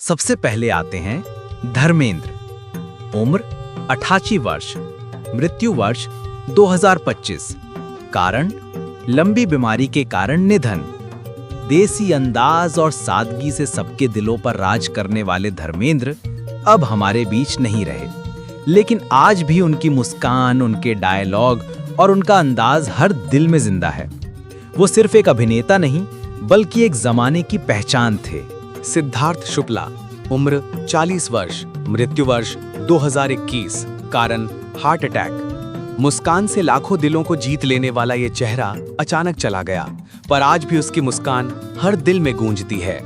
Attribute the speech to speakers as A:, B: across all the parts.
A: सबसे पहले आते हैं धर्मेंद्र। उम्र 88 वर्ष, मृत्यु वर्ष 2025। कारण लंबी बीमारी के कारण निधन। देसी अंदाज और सादगी से सबके दिलों पर राज करने वाले धर्मेंद्र अब हमारे बीच नहीं रहे, लेकिन आज भी उनकी मुस्कान, उनके डायलॉग और उनका अंदाज हर दिल में जिंदा है। वो सिर्फ एक अभिनेता नहीं, बल्कि एक जमाने की पहचान थे।
B: सिद्धार्थ शुक्ला, उम्र 40 वर्ष, मृत्यु वर्ष 2021, कारण हार्ट अटैक। मुस्कान से लाखों दिलों को जीत लेने वाला ये चेहरा अचानक चला गया, पर आज भी उसकी मुस्कान हर दिल में गूंजती है।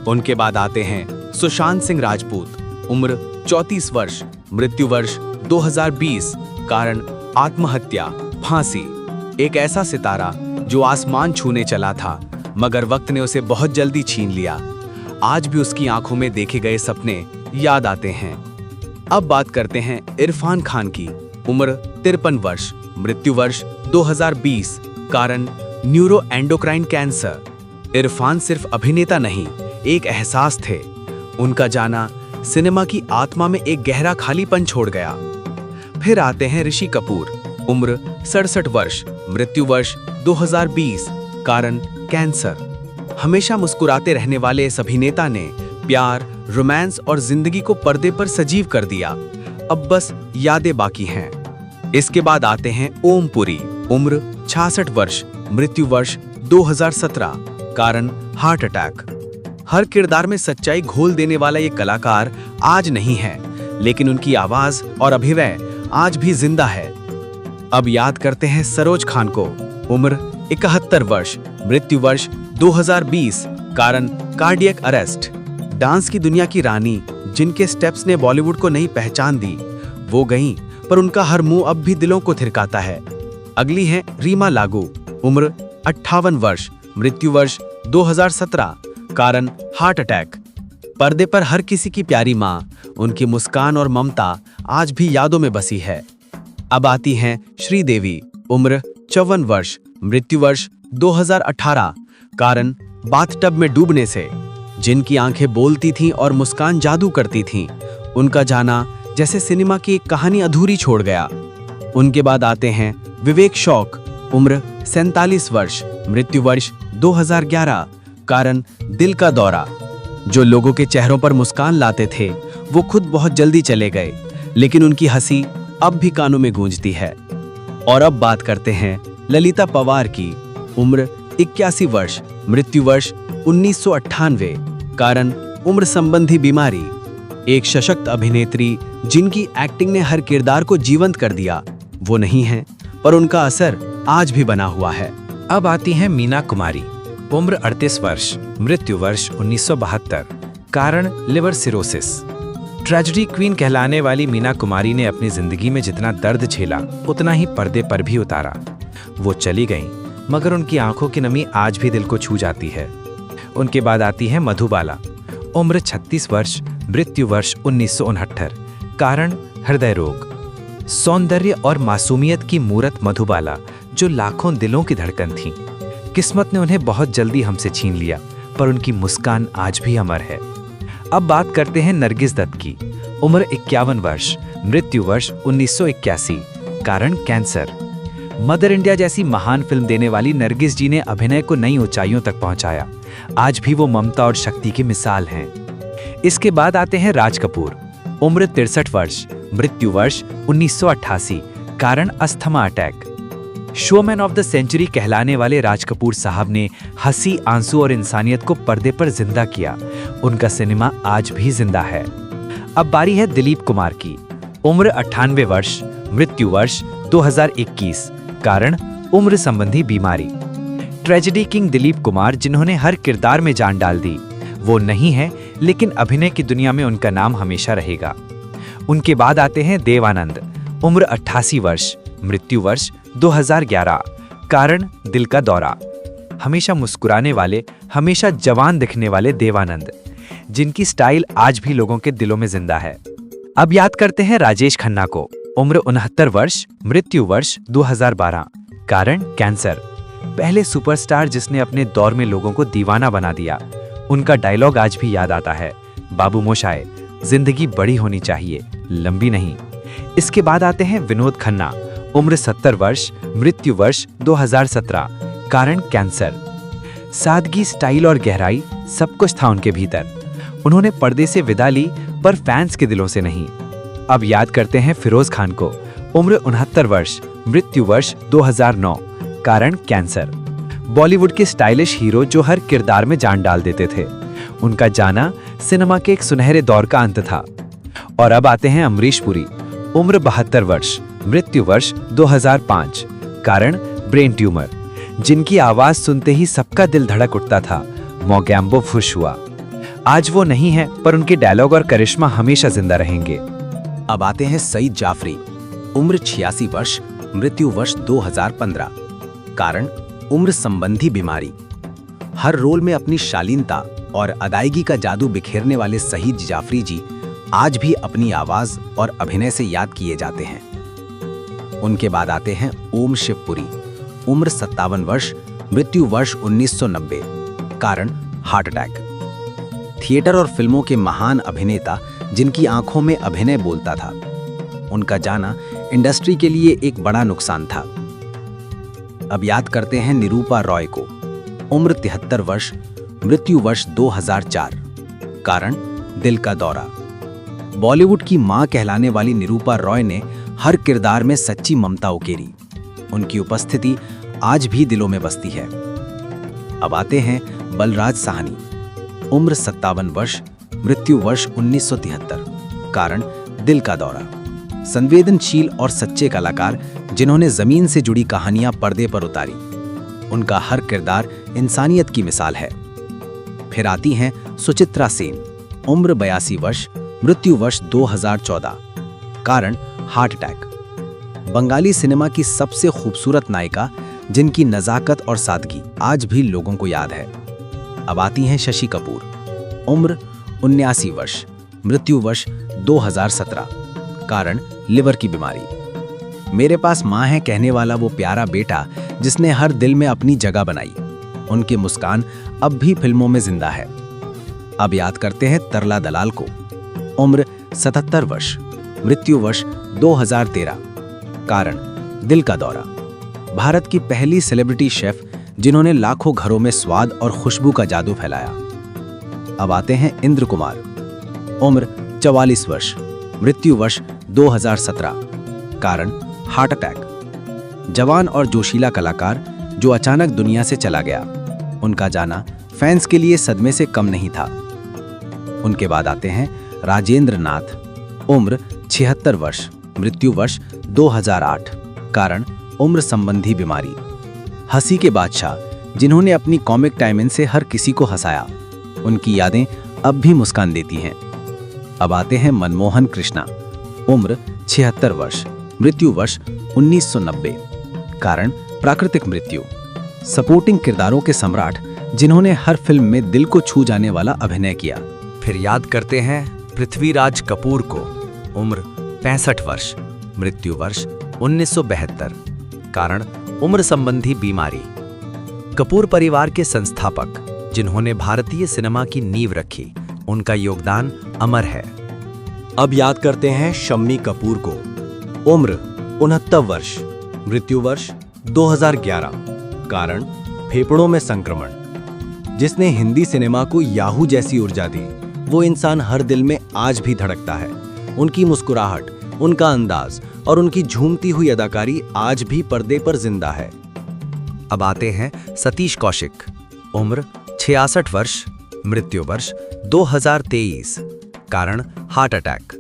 B: उनके बाद आते हैं सुशांत सिंह राजपूत, उम्र 34 वर्ष, मृत्यु वर्ष 2020, कारण आत्महत्या, फांसी। एक ऐसा सितारा जो आसमान छूने चला था, मगर वक्त ने उसे बहुत जल्दी छीन लिया। आज भी उसकी आंखों में देखे गए सपने याद आते हैं। अब बात करते हैं इरफान खान की, उम्र 53 वर्ष, मृत्यु वर्ष 2020, कारण न्यूरो एंडोक्राइन कैंसर। इरफान सिर्फ अभिनेता नहीं, एक एहसास थे। उनका जाना सिनेमा की आत्मा में एक गहरा खालीपन छोड़ गया। फिर आते हैं ऋषि कपूर, उम्र 67 वर्ष, मृत्यु वर्ष 2020, कारण कैंसर। हमेशा मुस्कुराते रहने वाले इस अभिनेता ने प्यार, रोमांस और जिंदगी को पर्दे पर सजीव कर दिया। अब बस यादें बाकी हैं। इसके बाद आते हैं ओम पुरी, उम्र 66 वर्ष, मृत्यु वर्ष 2017, कारण हार्ट अटैक। हर किरदार में सच्चाई घोल देने वाला ये कलाकार आज नहीं है, लेकिन उनकी आवाज और अभिनय आज भी जिंदा है। अब याद करते हैं सरोज खान को, उम्र 71 वर्ष, मृत्यु वर्ष 2020, कारण कार्डियक अरेस्ट। डांस की दुनिया की रानी, जिनके स्टेप्स ने बॉलीवुड को नई पहचान दी, वो गईं, पर उनका हर मुंह अब भी दिलों को थिरकाता है। अगली है रीमा लागू, उम्र 58 वर्ष, मृत्यु वर्ष 2017, कारण हार्ट अटैक। पर्दे पर हर किसी की प्यारी माँ, उनकी मुस्कान और ममता आज भी यादों में बसी है। अब आती हैं श्रीदेवी, उम्र 54 वर्ष, मृत्यु वर्ष 2018, कारण बाथटब में डूबने से। जिनकी आंखें बोलती थीं और मुस्कान जादू करती थीं, उनका जाना जैसे सिनेमा की एक कहानी अधूरी छोड़ गया। उनके बाद आते हैं विवेक शौक, उम्र 47 वर्ष, मृत्यु वर्ष 2011, कारण दिल का दौरा। जो लोगों के चेहरों पर मुस्कान लाते थे, वो खुद बहुत जल्दी चले गए, लेकिन उनकी हंसी अब भी कानों में गूंजती है। और अब बात करते हैं ललिता पवार की, उम्र 81 वर्ष, मृत्यु वर्ष 1998, कारण उम्र संबंधी बीमारी। एक सशक्त अभिनेत्री जिनकी एक्टिंग ने हर किरदार को जीवंत कर दिया, वो नहीं है, पर उनका असर आज भी बना हुआ है।
A: अब आती हैं मीना कुमारी, उम्र 38 वर्ष, मृत्यु वर्ष 1972, कारण लिवर सिरोसिस। ट्रेजेडी क्वीन कहलाने वाली मीना कुमारी ने अपनी जिंदगी में जितना दर्द झेला, उतना ही पर्दे पर भी उतारा। वो चली गईं, मगर उनकी आंखों की नमी आज भी दिल को छू जाती है। उनके बाद आती है मधुबाला, उम्र 36 वर्ष, मृत्यु वर्ष 1969, कारण हृदय रोग। सौंदर्य और मासूमियत की मूरत मधुबाला, जो लाखों दिलों की धड़कन थी। किस्मत ने उन्हें बहुत जल्दी हमसे छीन लिया, पर उनकी मुस्कान आज भी अमर है। अब बात करते हैं नरगिस दत्त की, उम्र 51 वर्ष, मृत्यु वर्ष 1981, कारण कैंसर। मदर इंडिया जैसी महान फिल्म देने वाली नरगिस जी ने अभिनय को नई ऊंचाइयों तक पहुंचाया। आज भी वो ममता और शक्ति की मिसाल हैं। इसके बाद आते हैं राज कपूर, उम्र 63 वर्ष, मृत्यु वर्ष 1988, कारण asthma attack. Showman of the century कहलाने वाले राज कपूर साहब ने हंसी, आंसू और इंसानियत को पर्दे पर जिंदा किया। उनका सिनेमा आज भी जिंदा है। अब बारी है दिलीप कुमार की, उम्र 98 वर्ष, मृत्यु वर्ष 2021, कारण उम्र संबंधी बीमारी। ट्रेजेडी किंग दिलीप कुमार, जिन्होंने हर किरदार में जान डाल दी, वो नहीं है, लेकिन अभिनय की दुनिया में उनका नाम हमेशा रहेगा। उनके बाद आते हैं देव आनंद, उम्र 88 वर्ष, मृत्यु वर्ष 2011, कारण दिल का दौरा। हमेशा मुस्कुराने वाले, हमेशा जवान दिखने वाले देव आनंद, जिनकी स्टाइल आज भी लोगों के दिलों में जिंदा है। अब याद करते हैं राजेश खन्ना को, उम्र 69 वर्ष, मृत्यु वर्ष 2012, कारण कैंसर। पहले सुपरस्टार जिसने अपने दौर में लोगों को दीवाना बना दिया। उनका डायलॉग आज भी याद आता है, बाबू मोशाय, जिंदगी बड़ी होनी चाहिए, लंबी नहीं। इसके बाद आते हैं विनोद खन्ना, उम्र 70 वर्ष, मृत्यु वर्ष 2017, कारण कैंसर। सादगी, स्टाइल और गहराई सब कुछ था उनके भीतर। उन्होंने पर्दे से विदा ली, पर फैंस के दिलों से नहीं। अब याद करते हैं फिरोज खान को, उम्र 69 वर्ष, मृत्यु वर्ष 2009, कारण कैंसर। बॉलीवुड के स्टाइलिश हीरो जो हर किरदार में जान डाल देते थे। उनका जाना सिनेमा के एक सुनहरे दौर का अंत था। और अब आते हैं अमरीश पुरी, उम्र 72 वर्ष, मृत्यु वर्ष 2005, कारण ब्रेन ट्यूमर। जिनकी आवाज सुनते ही सबका दिल धड़क उठता था, मोगैम्बो खुश हुआ। आज वो नहीं है, पर उनके डायलॉग और करिश्मा हमेशा जिंदा रहेंगे।
B: अब आते हैं सईद जाफरी, उम्र 86 वर्ष, मृत्यु वर्ष 2015, कारण उम्र संबंधी बीमारी। हर रोल में अपनी शालीनता और अदायगी का जादू बिखेरने वाले सईद जाफरी जी आज भी अपनी आवाज और अभिनय से याद किए जाते हैं। उनके बाद आते हैं ओम शिवपुरी, उम्र 57 वर्ष, मृत्यु वर्ष 1990, कारण हार्ट अटैक। थिएटर और फिल्मों के महान अभिनेता जिनकी आंखों में अभिनय बोलता था। उनका जाना इंडस्ट्री के लिए एक बड़ा नुकसान था। अब याद करते हैं निरूपा रॉय को, उम्र 73 वर्ष, मृत्यु वर्ष 2004, कारण दिल का दौरा। बॉलीवुड की मां कहलाने वाली निरूपा रॉय ने हर किरदार में सच्ची ममता उकेरी। उनकी उपस्थिति आज भी दिलों में बसती है। अब आते हैं बलराज साहनी, उम्र 57 वर्ष, मृत्यु वर्ष 1973, कारण दिल का दौरा। संवेदनशील और सच्चे कलाकार जिन्होंने जमीन से जुड़ी कहानियां पर्दे पर उतारी। उनका हर किरदार इंसानियत की मिसाल है। फिर आती हैं सुचित्रा सेन, उम्र 82 वर्ष, मृत्यु वर्ष 2014, कारण हार्ट अटैक। बंगाली सिनेमा की सबसे खूबसूरत नायिका जिनकी नजाकत और सादगी आज भी लोगों को याद है। अब आती हैं शशि कपूर, उम्र 79 वर्ष, मृत्यु वर्ष 2017, कारण लिवर की बीमारी। मेरे पास मां है कहने वाला वो प्यारा बेटा जिसने हर दिल में अपनी जगह बनाई। उनकी मुस्कान अब भी फिल्मों में जिंदा है। अब याद करते हैं तरला दलाल को, उम्र 77 वर्ष, मृत्यु वर्ष 2013, कारण दिल का दौरा। भारत की पहली सेलिब्रिटी शेफ जिन्होंने लाखों घरों में स्वाद और खुशबू का जादू फैलाया। अब आते हैं इंद्र कुमार, उम्र 44 वर्ष, मृत्यु वर्ष 2017, कारण हार्ट अटैक। जवान और जोशीला कलाकार जो अचानक दुनिया से चला गया। उनका जाना फैंस के लिए सदमे से कम नहीं था। उनके बाद आते हैं राजेंद्र नाथ, उम्र 76 वर्ष, मृत्यु वर्ष 2008, कारण उम्र संबंधी बीमारी। हंसी के बादशाह जिन्होंने अपनी कॉमिक टाइमिंग से हर किसी को हंसाया। उनकी यादें अब भी मुस्कान देती हैं। अब आते हैं मनमोहन कृष्णा, उम्र 76 वर्ष, मृत्यु वर्ष 1990, कारण प्राकृतिक मृत्यु। सपोर्टिंग किरदारों के सम्राट जिन्होंने हर फिल्म में दिल को छू जाने वाला अभिनय किया।
A: फिर याद करते हैं पृथ्वीराज कपूर को, उम्र 65 वर्ष, मृत्यु वर्ष 1972, कारण उम्र संबंधी बीमारी। कपूर परिवार के संस्थापक जिन्होंने भारतीय सिनेमा की नींव रखी। उनका योगदान अमर है।
B: अब याद करते हैं शम्मी कपूर को, उम्र 69 वर्ष, मृत्यु वर्ष 2011, कारण फेफड़ों में संक्रमण। जिसने हिंदी सिनेमा को याहू जैसी ऊर्जा दी, वो इंसान हर दिल में आज भी धड़कता है। उनकी मुस्कुराहट, उनका अंदाज और उनकी झूमती हुई अदाकारी आज भी पर्दे पर जिंदा है।
A: अब आते हैं सतीश कौशिक, उम्र 66 वर्ष, मृत्यु वर्ष 2023, कारण हार्ट अटैक।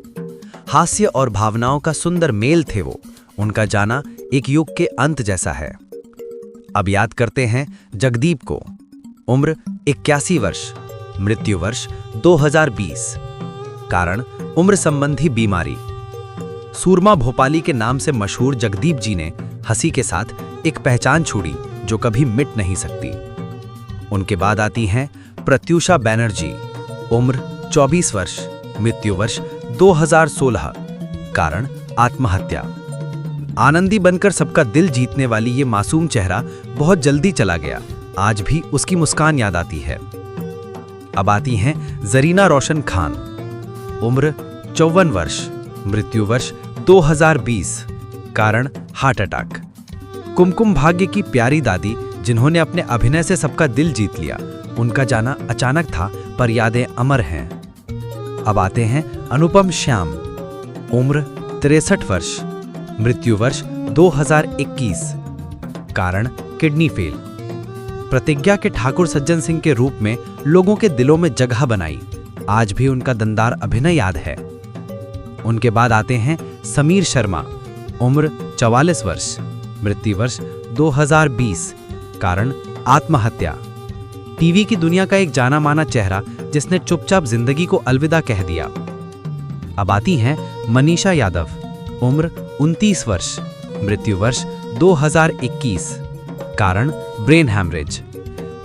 A: हास्य और भावनाओं का सुंदर मेल थे वो। उनका जाना एक युग के अंत जैसा है। अब याद करते हैं जगदीप को, उम्र 81 वर्ष, मृत्यु वर्ष 2020, कारण उम्र संबंधी बीमारी। सूरमा भोपाली के नाम से मशहूर जगदीप जी ने हंसी के साथ एक पहचान छोड़ी जो कभी मिट नहीं सकती। उनके बाद आती हैं प्रत्यूषा बैनर्जी, उम्र 24 वर्ष, मृत्यु वर्ष 2016, कारण आत्महत्या। आनंदी बनकर सबका दिल जीतने वाली ये मासूम चेहरा बहुत जल्दी चला गया। आज भी उसकी मुस्कान याद आती है। अब आती हैं जरीना रोशन खान। उम्र 54 वर्ष, मृत्यु वर्ष 2020, कारण हार्ट अटैक। कुमकुम भाग्य की प्यारी दादी, जिन्होंने अपने अभिनय से सबका दिल जीत लिया। उनका जाना अचानक था, पर यादें अमर हैं। अब आते हैं अनुपम श्याम। उम्र 63 वर्ष, मृत्यु वर्ष 2021, कारण किडनी फेल। प्रतिज्ञा के ठाकुर सज्जन सिंह के रूप में लोगों के दिलों में जगह बनाई। आज भी उनका दमदार अभिनय याद है। उनके बाद आते हैं समीर शर्मा। उम्र 44 वर्ष, मृत्यु वर्ष 2020, कारण आत्महत्या। टीवी की दुनिया का एक जाना माना चेहरा, जिसने चुपचाप जिंदगी को अलविदा कह दिया। अब आती हैं मनीषा यादव। उम्र 29 वर्ष, मृत्यु वर्ष 2021, कारण ब्रेन हैमरेज।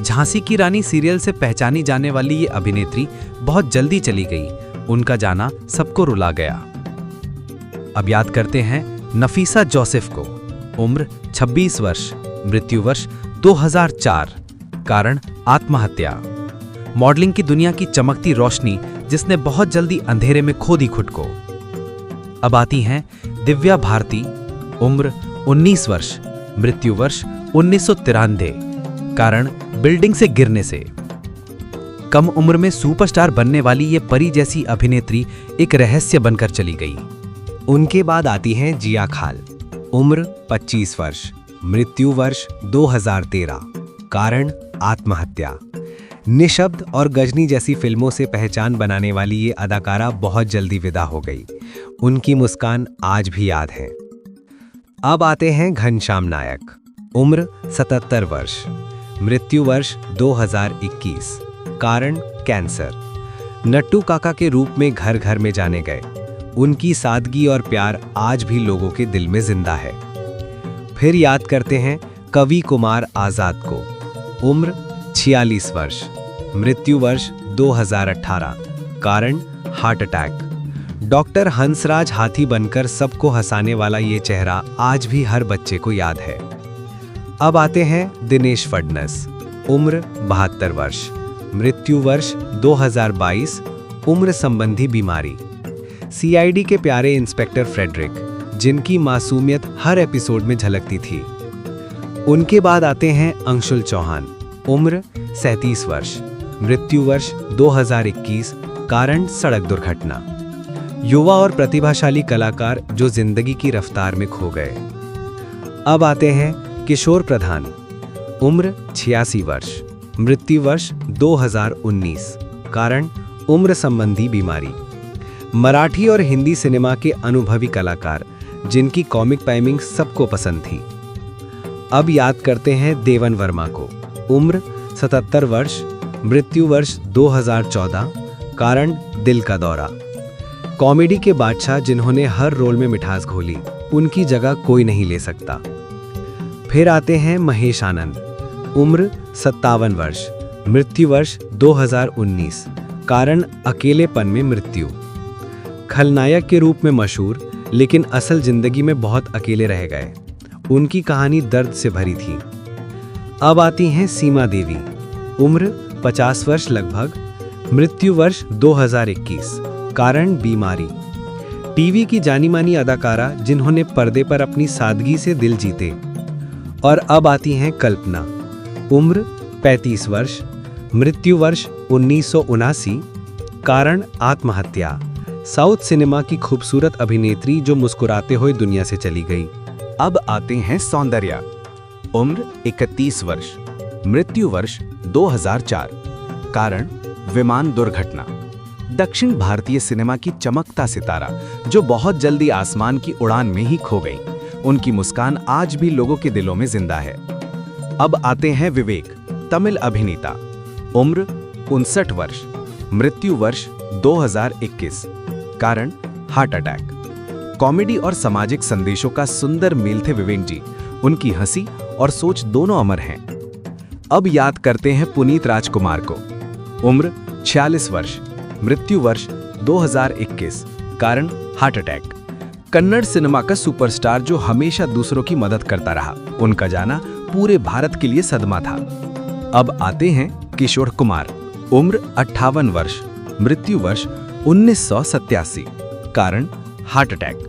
A: झांसी की रानी सीरियल से पहचानी जाने वाली ये अभिनेत्री बहुत जल्दी चली गई। उनका जाना सबको रुला गया। अब याद करते हैं नफीसा जोसेफ को। उम्र 26 वर्ष, मृत्यु वर्ष 2004, कारण आत्महत्या। मॉडलिंग की दुनिया की चमकती रोशनी, जिसने बहुत जल्दी अंधेरे में खो दी खुद को। अब आती हैं दिव्या भारती। उम्र 19 वर्ष, मृत्यु वर्ष 1993, कारण बिल्डिंग से गिरने से। कम उम्र में सुपरस्टार बनने वाली ये परी जैसी अभिनेत्री एक रहस्य बनकर चली गई।
B: उनके बाद आती हैं जिया खाल। उम्र 25 वर्ष, मृत्यु वर्ष 2013, कारण आत्महत्या। निशब्द और गजनी जैसी फिल्मों से पहचान बनाने वाली ये अदाकारा बहुत जल्दी विदा हो गई। उनकी मुस्कान आज भी याद है। अब आते हैं घनश्याम नायक। उम्र 77 वर्ष, मृत्यु वर्ष 2021, कारण कैंसर। नट्टू काका के रूप में घर घर में जाने गए। उनकी सादगी और प्यार आज भी लोगों के दिल में जिंदा है। फिर याद करते हैं कवि कुमार आजाद को। उम्र 46 वर्ष, मृत्यु वर्ष 2018, कारण हार्ट अटैक। डॉक्टर हंसराज हाथी बनकर सबको हंसाने वाला ये चेहरा आज भी हर बच्चे को याद है। अब आते हैं दिनेश फडणस। उम्र 72 वर्ष, मृत्यु वर्ष 2022, उम्र संबंधी बीमारी। सीआईडी के प्यारे इंस्पेक्टर फ्रेडरिक, जिनकी मासूमियत हर एपिसोड में झलकती थी। उनके बाद आते हैं अंशुल चौहान। उम्र 37 वर्ष, मृत्यु वर्ष 2021, कारण सड़क दुर्घटना। युवा और प्रतिभाशाली कलाकार जो जिंदगी की रफ्तार में खो गए। अब आते हैं किशोर प्रधान। उम्र 86 वर्ष, मृत्यु वर्ष 2019, कारण उम्र संबंधी बीमारी। मराठी और हिंदी सिनेमा के अनुभवी कलाकार, जिनकी कॉमिक टाइमिंग सबको पसंद थी। अब याद करते हैं देवन वर्मा को। उम्र 77 वर्ष, मृत्यु वर्ष 2014, कारण दिल का दौरा। कॉमेडी के बादशाह, जिन्होंने हर रोल में मिठास घोली, उनकी जगह कोई नहीं ले सकता। फिर आते हैं महेश आनंद। उम्र 57 वर्ष, मृत्यु वर्ष 2019, कारण अकेलेपन में मृत्यु। खलनायक के रूप में मशहूर, लेकिन असल जिंदगी में बहुत अकेले रह गए। उनकी कहानी दर्द से भरी थी। अब आती हैं सीमा देवी। उम्र 50 वर्ष लगभग, मृत्यु वर्ष 2021, कारण बीमारी। टीवी की जानी मानी अदाकारा, जिन्होंने पर्दे पर अपनी सादगी से दिल जीते। और अब आती हैं कल्पना। उम्र 35 वर्ष, मृत्यु वर्ष 1979, कारण आत्महत्या। साउथ सिनेमा की खूबसूरत अभिनेत्री, जो मुस्कुराते हुए दुनिया से चली गई।
C: अब आते हैं सौंदर्या। उम्र 31 वर्ष, मृत्यु वर्ष 2004, कारण विमान दुर्घटना। दक्षिण भारतीय सिनेमा की चमकता सितारा, जो बहुत जल्दी आसमान की उड़ान में ही खो गई। उनकी मुस्कान आज भी लोगों के दिलों में जिंदा है। अब आते हैं विवेक, तमिल अभिनेता। उम्र 59 वर्ष, मृत्यु वर्ष 2021, कारण हार्ट अटैक। कॉमेडी और सामाजिक संदेशों का सुंदर मेल थे विवेक जी। उनकी हंसी और सोच दोनों अमर हैं। अब याद करते हैं पुनीत राजकुमार को। उम्र 46 वर्ष, मृत्यु वर्ष 2021, कारण हार्ट अटैक। कन्नड़ सिनेमा का सुपरस्टार, जो हमेशा दूसरों की मदद करता रहा। उनका जाना पूरे भारत के लिए सदमा था। अब आते हैं किशोर कुमार। उम्र 58 वर्ष, मृत्यु वर्ष 1987। कारण हार्ट अटैक।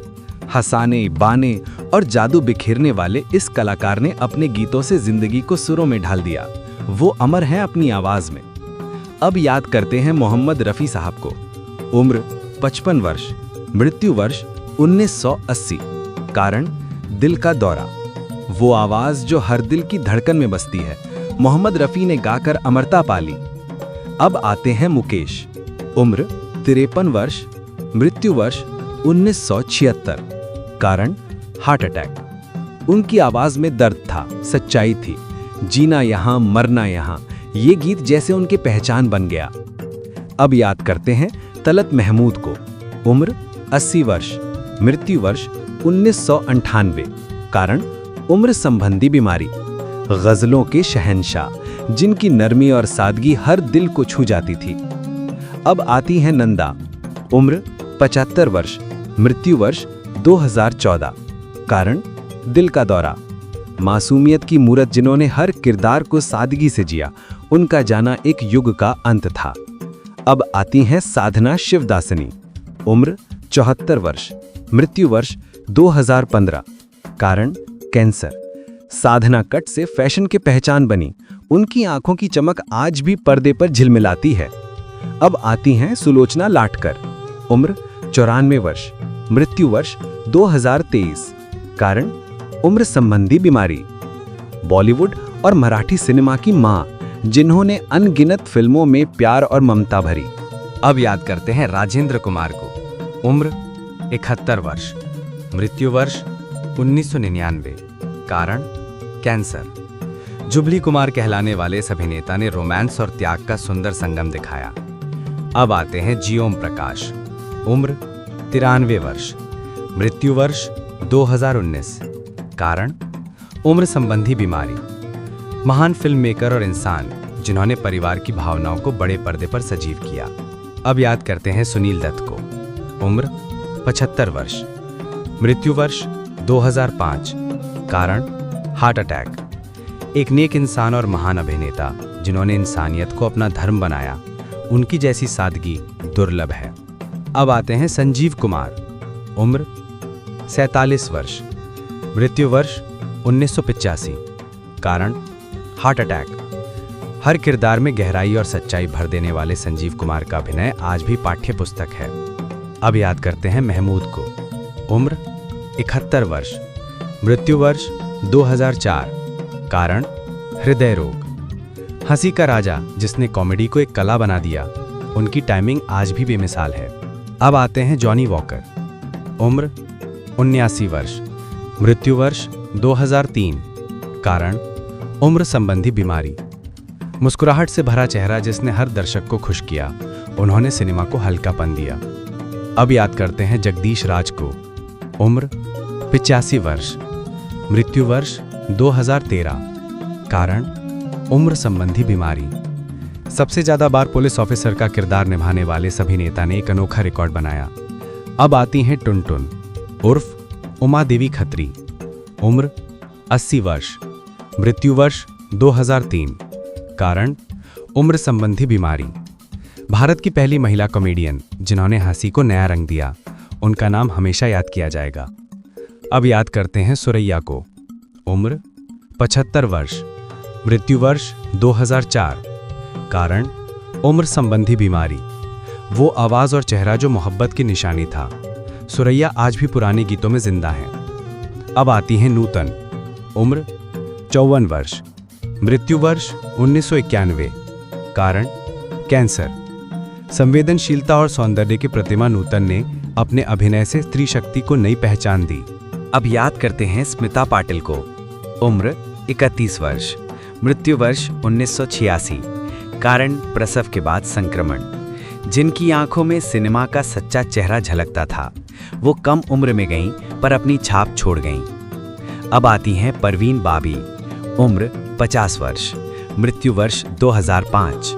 C: हंसाने, बाने और जादू बिखेरने वाले इस कलाकार ने अपने गीतों से जिंदगी को सुरों में ढाल दिया। वो अमर हैं अपनी आवाज में। अब याद करते हैं मोहम्मद रफ़ी साहब को। उम्र 55 वर्ष, मृत्यु वर्ष 1980। कारण दिल का दौरा। वो आवाज जो हर दिल की धड़कन में बसती है, मोहम्मद रफ़ी ने गाकर अमरता पाली। अब आते हैं मुकेश। उम्र 53 वर्ष, मृत्यु वर्ष 1976। कारण हार्ट अटैक। उनकी आवाज में दर्द था, सच्चाई थी। जीना यहां, मरना यहां, ये गीत जैसे उनकी पहचान बन गया। अब याद करते हैं तलत महमूद को। उम्र 80 वर्ष, मृत्यु वर्ष 1998। कारण उम्र संबंधी बीमारी। गजलों के शहंशाह, जिनकी नरमी और सादगी हर दिल को छू जाती थी। अब आती है नंदा। उम्र 75 वर्ष, मृत्यु वर्ष 2014। कारण दिल का दौरा। मासूमियत की मूरत जिन्होंने हर किरदार को सादगी से जिया, उनका जाना एक युग का अंत था। अब आती हैं साधना शिवदासनी। उम्र 74 वर्ष, मृत्यु वर्ष 2015। कारण कैंसर। साधना कट से फैशन की पहचान बनी। उनकी आंखों की चमक आज भी पर्दे पर झिलमिलाती है। अब आती हैं सुलोचना लाटकर। उम्र 94 वर्ष, मृत्यु वर्ष 2023। कारण उम्र संबंधी बीमारी। बॉलीवुड और मराठी सिनेमा की मां, जिन्होंने अनगिनत फिल्मों में प्यार और ममता भरी।
B: अब याद करते हैं राजेंद्र कुमार को। उम्र 71 वर्ष, मृत्यु वर्ष 1999। कारण कैंसर। जुबली कुमार कहलाने वाले इस अभिनेता ने रोमांस और त्याग का सुंदर संगम दिखाया। अब आते हैं जी ओम प्रकाश। उम्र 93 वर्ष, मृत्यु वर्ष 2019। कारण उम्र संबंधी बीमारी। महान फिल्म मेकर और इंसान, जिन्होंने परिवार की भावनाओं को बड़े पर्दे पर सजीव किया। अब याद करते हैं सुनील दत्त को। उम्र 75 वर्ष, मृत्यु वर्ष 2005। कारण हार्ट अटैक। एक नेक इंसान और महान अभिनेता, जिन्होंने इंसानियत को अपना धर्म बनाया। उनकी जैसी सादगी दुर्लभ है। अब आते हैं संजीव कुमार। उम्र 47 वर्ष, मृत्यु वर्ष 1985। कारण हार्ट अटैक। हर किरदार में गहराई और सच्चाई भर देने वाले संजीव कुमार का अभिनय आज भी पाठ्य पुस्तक है। अब याद करते हैं महमूद को। उम्र 71 वर्ष, मृत्यु वर्ष 2004। कारण हृदय रोग। हंसी का राजा, जिसने कॉमेडी को एक कला बना दिया, उनकी टाइमिंग आज भी बेमिसाल है। अब आते हैं जॉनी वॉकर। उम्र 79 वर्ष, मृत्यु वर्ष 2003। कारण उम्र संबंधी बीमारी। मुस्कुराहट से भरा चेहरा, जिसने हर दर्शक को खुश किया, उन्होंने सिनेमा को हल्कापन दिया। अब याद करते हैं जगदीश राज को। उम्र 85 वर्ष, मृत्यु वर्ष 2013। कारण उम्र संबंधी बीमारी। सबसे ज्यादा बार पुलिस ऑफिसर का किरदार निभाने वाले इस अभिनेता ने एक अनोखा रिकॉर्ड बनाया। अब आती हैं टुनटुन उर्फ उमा देवी खत्री। उम्र 80 वर्ष, मृत्यु वर्ष 2003। कारण उम्र संबंधी बीमारी। भारत की पहली महिला कॉमेडियन, जिन्होंने हंसी को नया रंग दिया, उनका नाम हमेशा याद किया जाएगा। अब याद करते हैं सुरैया को। उम्र 75 वर्ष, मृत्यु वर्ष 2004। कारण उम्र संबंधी बीमारी। वो आवाज और चेहरा जो मोहब्बत की निशानी था। सुरैया आज भी पुराने गीतों में जिंदा हैं। अब आती हैं नूतन। उम्र 54 वर्ष, मृत्यु वर्ष 1991। कारण कैंसर। संवेदनशीलता और सौंदर्य की प्रतिमा नूतन ने अपने अभिनय से स्त्री शक्ति को नई पहचान दी।
A: अब याद करते हैं स्मिता पाटिल को। उम्र 31 वर्ष, मृत्यु वर्ष 1986। कारण प्रसव के बाद संक्रमण। जिनकी आंखों में सिनेमा का सच्चा चेहरा झलकता था, वो कम उम्र में गईं पर अपनी छाप छोड़ गईं। अब आती हैं परवीन बाबी। उम्र 50 वर्ष, मृत्यु वर्ष 2005।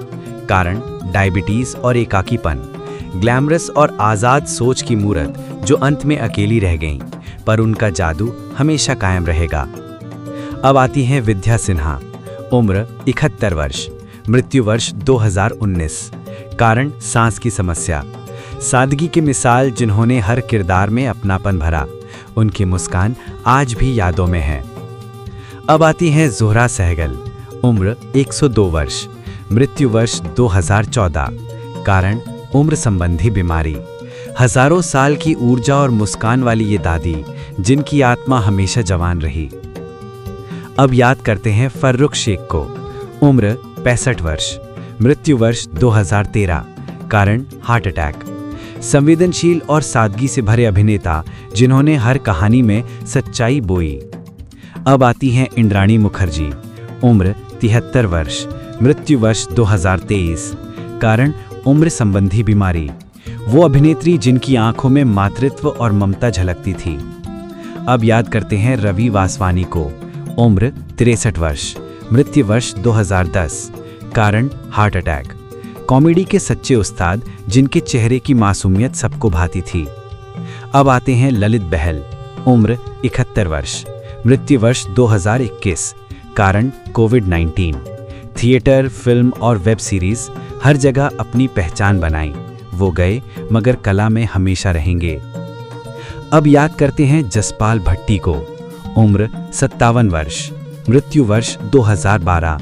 A: कारण डायबिटीज और एकाकीपन। ग्लैमरस और आज़ाद सोच की मूरत, जो अंत में अकेली रह गईं, पर उनका जादू हमेशा कायम रहेगा। अब आती हैं विद्या सिन्हा। उम्र 71 वर्ष, मृत्यु वर्ष 2019, कारण सांस की समस्या। सादगी की मिसाल जिन्होंने हर किरदार में अपनापन भरा, उनकी मुस्कान आज भी यादों में है। अब आती हैं ज़ोहरा सहगल, उम्र 102 वर्ष, मृत्यु वर्ष 2014, कारण उम्र संबंधी बीमारी। हजारों साल की ऊर्जा और मुस्कान वाली ये दादी, जिनकी आत्मा हमेशा जवान रही। अब याद करते हैं फर्रुख शेख को, उम्र 65 वर्ष, मृत्यु वर्ष 2013, कारण हार्ट अटैक। संवेदनशील और सादगी से भरे अभिनेता, जिन्होंने हर कहानी में सच्चाई बोई। अब आती हैं इंद्राणी मुखर्जी, उम्र 73 वर्ष, मृत्यु वर्ष 2023, कारण उम्र संबंधी बीमारी। वो अभिनेत्री जिनकी आंखों में मातृत्व और ममता झलकती थी। अब याद करते हैं रवि वासवानी को, उम्र 63 वर्ष, मृत्यु वर्ष 2010, कारण हार्ट अटैक। कॉमेडी के सच्चे उस्ताद, जिनके चेहरे की मासूमियत सबको भाती थी। अब आते हैं ललित बहल, उम्र 71 वर्ष, मृत्यु वर्ष 2021, कारण कोविड-19। थिएटर, फिल्म और वेब सीरीज हर जगह अपनी पहचान बनाई। वो गए मगर कला में हमेशा रहेंगे। अब याद करते हैं जसपाल भट्टी को, उम्र 57 वर्ष, मृत्यु वर्ष 2012,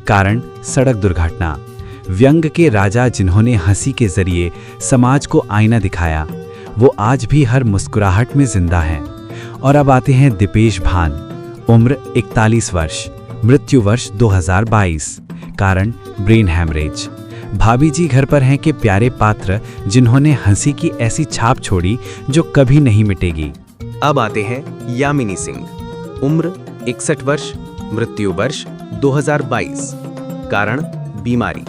A: कारण सड़क दुर्घटना। व्यंग के राजा, जिन्होंने हंसी के जरिए समाज को आईना दिखाया, वो आज भी हर मुस्कुराहट में जिंदा हैं। और अब आते हैं दीपेश भान, उम्र 41 वर्ष, मृत्यु वर्ष 2022, कारण ब्रेन हैमरेज। भाभी जी घर पर हैं के प्यारे पात्र, जिन्होंने हंसी की ऐसी छाप छोड़ी जो कभी नहीं मिटेगी।
B: अब आते हैं यामिनी सिंह, उम्र 61 वर्ष, मृत्यु वर्ष 2022, कारण बीमारी।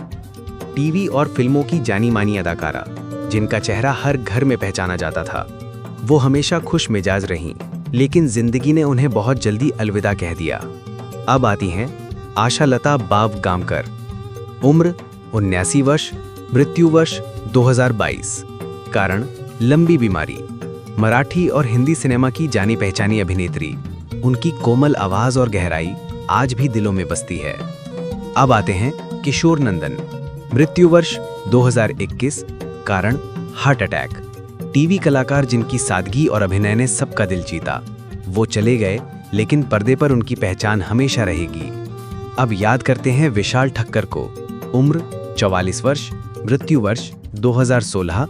B: टीवी और फिल्मों की जानी मानी अदाकारा, जिनका चेहरा हर घर में पहचाना जाता था। वो हमेशा खुश मिजाज रहीं, लेकिन जिंदगी ने उन्हें बहुत जल्दी अलविदा कह दिया। अब आती हैं आशा लता बावगामकर, उम्र 79 वर्ष, मृत्यु वर्ष 2022, कारण लंबी बीमारी। मराठी और हिंदी सिनेमा की जानी पहचानी अभिनेत्री, उनकी कोमल आवाज और गहराई आज भी दिलों में बसती है। अब आते हैं किशोर नंदन, मृत्यु वर्ष 2021, कारण हार्ट अटैक। टीवी कलाकार जिनकी सादगी और अभिनय ने सबका दिल जीता। वो चले गए, लेकिन पर्दे पर उनकी पहचान हमेशा रहेगी। अब याद करते हैं विशाल ठक्कर को, उम्र 44 वर्ष, मृत्यु वर्ष 2016,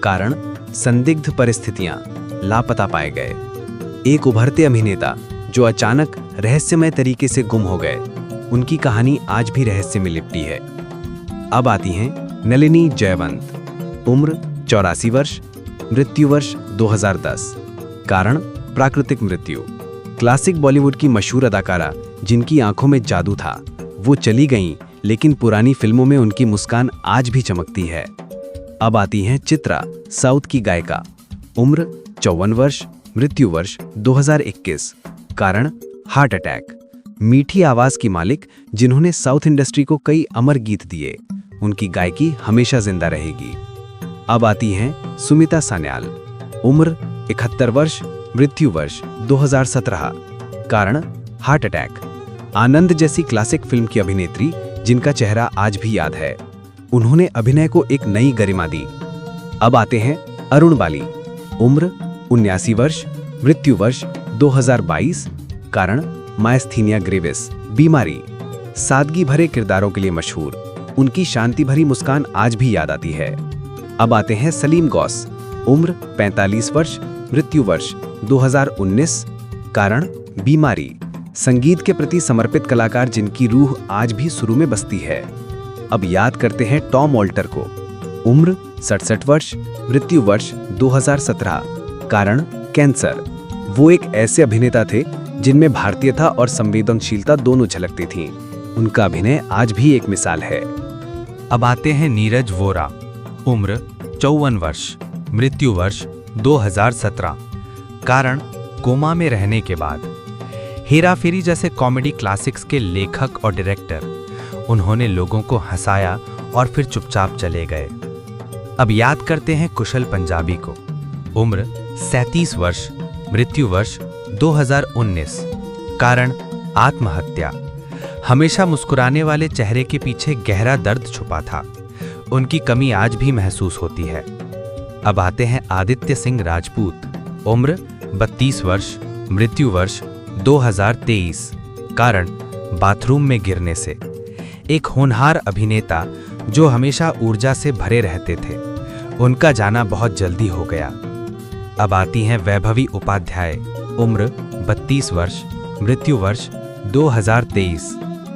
B: कारण संदिग्ध परिस्थितियां, लापता पाए गए। एक उभरते अभिनेता जो अचानक रहस्यमय तरीके से गुम हो गए, उनकी कहानी आज भी रहस्य में लिपटी है। अब आती हैं नलिनी जयवंत, उम्र 84 वर्ष, मृत्यु वर्ष 2010, कारण प्राकृतिक मृत्यु। क्लासिक बॉलीवुड की मशहूर अदाकारा, जिनकी आंखों में जादू था, वो चली गईं, लेकिन पुरानी फिल्मों में उनकी मुस्कान आज भी चमकती है। अब आती हैं चित्रा, साउथ की गायिका, उम्र 54 वर्ष, मृत्यु वर्ष 2021, कारण हार्ट अटैक। मीठी आवाज की मालिक, जिन्होंने साउथ इंडस्ट्री को कई अमर गीत दिए, उनकी गायकी हमेशा जिंदा रहेगी। अब आती हैं सुमिता सान्याल, उम्र 71 वर्ष, मृत्यु वर्ष 2017, कारण हार्ट अटैक। आनंद जैसी क्लासिक फिल्म की अभिनेत्री, जिनका चेहरा आज भी याद है, उन्होंने अभिनय को एक नई गरिमा दी। अब आते हैं अरुण बाली, उम्र 79 वर्ष, मृत्यु वर्ष 2022, कारण मायस्थीनिया ग्रेविस, बीमारी। सादगी भरे किरदारों के लिए मशहूर, उनकी शांति भरी मुस्कान आज भी याद आती है। अब आते हैं सलीम गौस, उम्र 45 वर्ष, मृत्यु वर्ष 2019, कारण बीमारी। संगीत के प्रति समर्पित कलाकार, जिनकी रूह आज भी सुरों में बसती है। अब याद करते हैं टॉम ऑल्टर को, उम्र 67 वर्ष, मृत्यु वर्ष 2017, कारण कैंसर। वो एक ऐसे अभिनेता थे जिनमें भारतीयता और संवेदनशीलता दोनों झलकती थीं। उनका अभिनय आज भी एक मिसाल है।
A: अब आते हैं नीरज वोरा, उम्र 54 वर्ष, मृत्यु वर्ष 2017, कारण कोमा में रहने के बाद। हेरा फेरी जैसे कॉमेडी क्लासिक्स के लेखक और डायरेक्टर, उन्होंने लोगों को हंसाया और फिर चुपचाप चले गए। अब याद करते हैं कुशल पंजाबी को, उम्र 37 वर्ष, मृत्यु वर्ष 2019, कारण आत्महत्या। हमेशा मुस्कुराने वाले चेहरे के पीछे गहरा दर्द छुपा था। उनकी कमी आज भी महसूस होती है। अब आते हैं आदित्य सिंह राजपूत। उम्र 32 वर्ष, मृत्यु वर्ष 2023। कारण बाथरूम में गिरने से। एक होनहार अभिनेता जो हमेशा ऊर्जा से भरे रहते थे, उनका जाना बहुत जल्दी हो गया। अब आती हैं वैभवी उपाध्याय। उम्र 32 वर्ष, मृत्यु वर्ष 2023।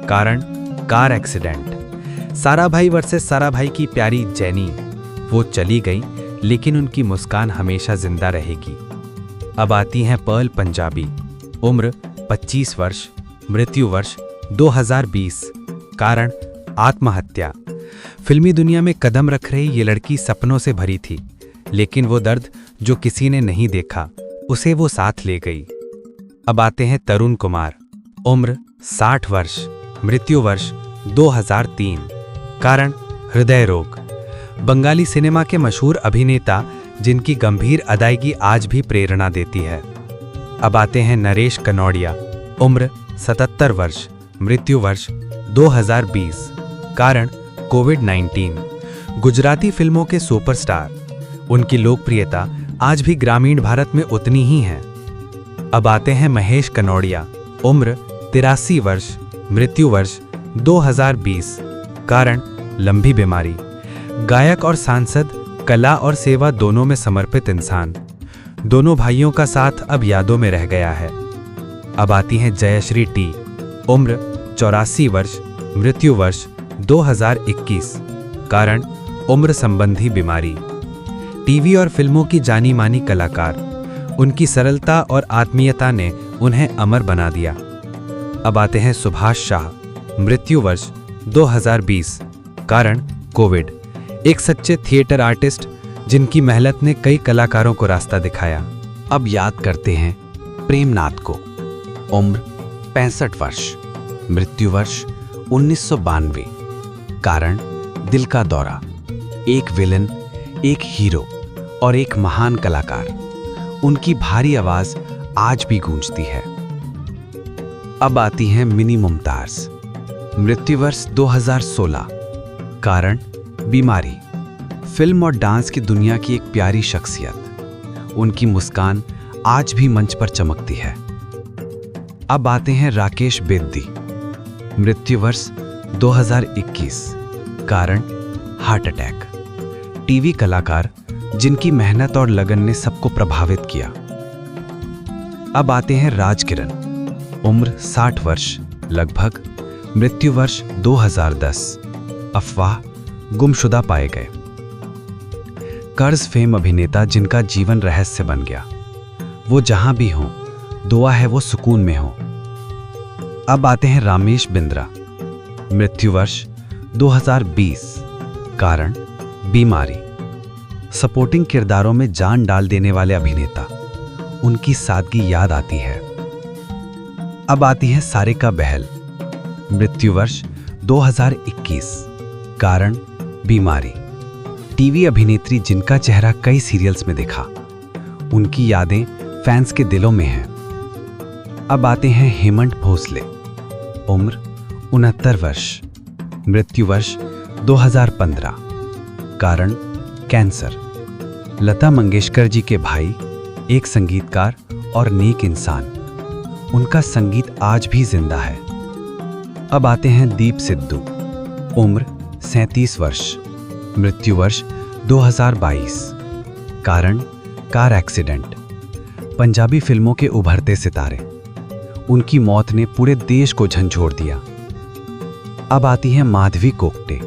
A: कारण car accident. Sarabhai versus Sarabhai की प्यारी जैनी। वो चली गई, लेकिन उनकी मुस्कान हमेशा जिंदा रहेगी। अब आती हैं पर्ल पंजाबी। उम्र 25 वर्ष, मृत्यु वर्ष 2020। कारण आत्महत्या। फिल्मी दुनिया में कदम रख रही ये लड़की सपनों से भरी थी, लेकिन वो दर्द जो किसी ने नहीं देखा, उसे वो साथ ले गई। अब आते हैं तरुण कुमार। उम्र 60 वर्ष, मृत्यु वर्ष 2003। कारण हृदय रोग। बंगाली सिनेमा के मशहूर अभिनेता जिनकी गंभीर अदायगी आज भी प्रेरणा देती है। अब आते हैं नरेश कनौडिया। उम्र 77 वर्ष, मृत्यु वर्ष 2020। कारण कोविड-19। गुजराती फिल्मों के सुपरस्टार। उनकी लोकप्रियता आज भी ग्रामीण भारत में उतनी ही है। अब आते हैं महेश कनौडिया। उम्र 83 वर्ष, मृत्यु वर्ष 2020। कारण लंबी बीमारी। गायक और सांसद, कला और सेवा दोनों में समर्पित इंसान। दोनों भाइयों का साथ अब यादों में रह गया है। अब आती हैं जयश्री टी। उम्र 84 वर्ष, मृत्यु वर्ष 2021। कारण उम्र संबंधी बीमारी। टीवी और फिल्मों की जानी मानी कलाकार। उनकी सरलता और आत्मीयता ने उन्हें अमर बना दिया। अब आते हैं सुभाष शाह। मृत्यु वर्ष 2020। कारण कोविड। एक सच्चे थिएटर आर्टिस्ट जिनकी मेहनत ने कई कलाकारों को रास्ता दिखाया।
C: अब याद करते हैं प्रेमनाथ को। उम्र 65 वर्ष, मृत्यु वर्ष 1992। कारण दिल का दौरा। एक विलन, एक हीरो और एक महान कलाकार। उनकी भारी आवाज आज भी गूंजती है। अब आती हैं मिनी मुमताज। मृत्यु वर्ष 2016। कारण बीमारी। फिल्म और डांस की दुनिया की एक प्यारी शख्सियत। उनकी मुस्कान आज भी मंच पर चमकती है। अब आते हैं राकेश बेद्दी। मृत्यु वर्ष 2021। कारण हार्ट अटैक। टीवी कलाकार जिनकी मेहनत और लगन ने सबको प्रभावित किया। अब आते हैं राज किरण। उम्र 60 वर्ष लगभग, मृत्यु वर्ष 2010। अफवाह, गुमशुदा पाए गए। कर्ज फेम अभिनेता जिनका जीवन रहस्य बन गया। वो जहां भी हों, दुआ है वो सुकून में हो। अब आते हैं रामेश बिंद्रा। मृत्यु वर्ष 2020। कारण बीमारी। सपोर्टिंग किरदारों में जान डाल देने वाले अभिनेता। उनकी सादगी याद आती है। अब आती है सारिका बहल। मृत्यु वर्ष 2021। कारण बीमारी। टीवी अभिनेत्री जिनका चेहरा कई सीरियल्स में दिखा। उनकी यादें फैंस के दिलों में हैं। अब आते हैं हेमंत भोसले। उम्र 69 वर्ष, मृत्यु वर्ष 2015। कारण कैंसर। लता मंगेशकर जी के भाई, एक संगीतकार और नेक इंसान। उनका संगीत आज भी जिंदा है। अब आते हैं दीप सिद्धू। उम्र 37 वर्ष, मृत्यु वर्ष 2022। कारण कार एक्सीडेंट। पंजाबी फिल्मों के उभरते सितारे। उनकी मौत ने पूरे देश को झंझोर दिया। अब आती है माधवी कोप्टे।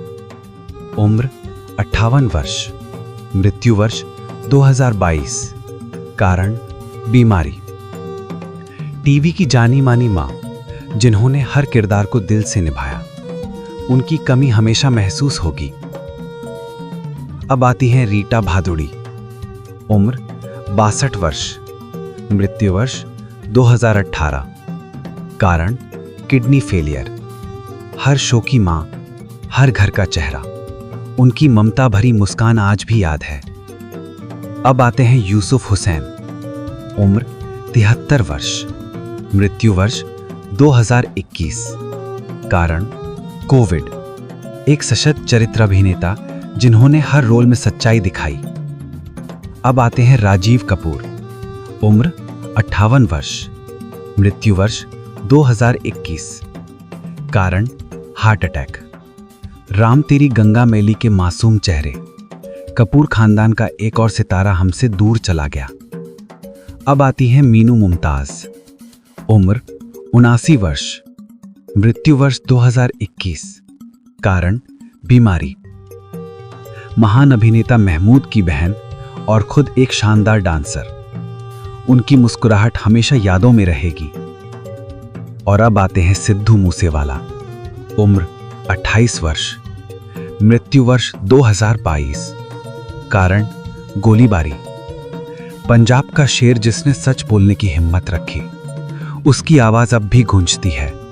C: उम्र 58 वर्ष, मृत्यु वर्ष 2022। कारण बीमारी। टीवी की जानी मानी मां, जिन्होंने हर किरदार को दिल से निभाया। उनकी कमी हमेशा महसूस होगी। अब आती हैं रीटा भादुड़ी। उम्र 62 वर्ष, मृत्यु वर्ष 2018। कारण किडनी फेलियर। हर शो की मां, हर घर का चेहरा। उनकी ममता भरी मुस्कान आज भी याद है। अब आते हैं यूसुफ हुसैन। उम्र 73 वर्ष, मृत्यु वर्ष 2021।
A: कारण कोविड। एक सशक्त चरित्र अभिनेता जिन्होंने हर रोल में सच्चाई दिखाई। अब आते हैं राजीव कपूर। उम्र 58 वर्ष, मृत्यु वर्ष 2021, कारण हार्ट अटैक। राम तेरी गंगा मैली के मासूम चेहरे। कपूर खानदान का एक और सितारा हमसे दूर चला गया। अब आती हैं मीनू मुमताज। उम्र 79 वर्ष, मृत्यु वर्ष 2021, कारण बीमारी। महान अभिनेता महमूद की बहन और खुद एक शानदार डांसर। उनकी मुस्कुराहट हमेशा यादों में रहेगी। और अब आते हैं सिद्धू मूसेवाला। उम्र 28 वर्ष, मृत्यु वर्ष 2022, कारण गोलीबारी। पंजाब का शेर जिसने सच बोलने की हिम्मत रखी, उसकी आवाज अब भी गूंजती है।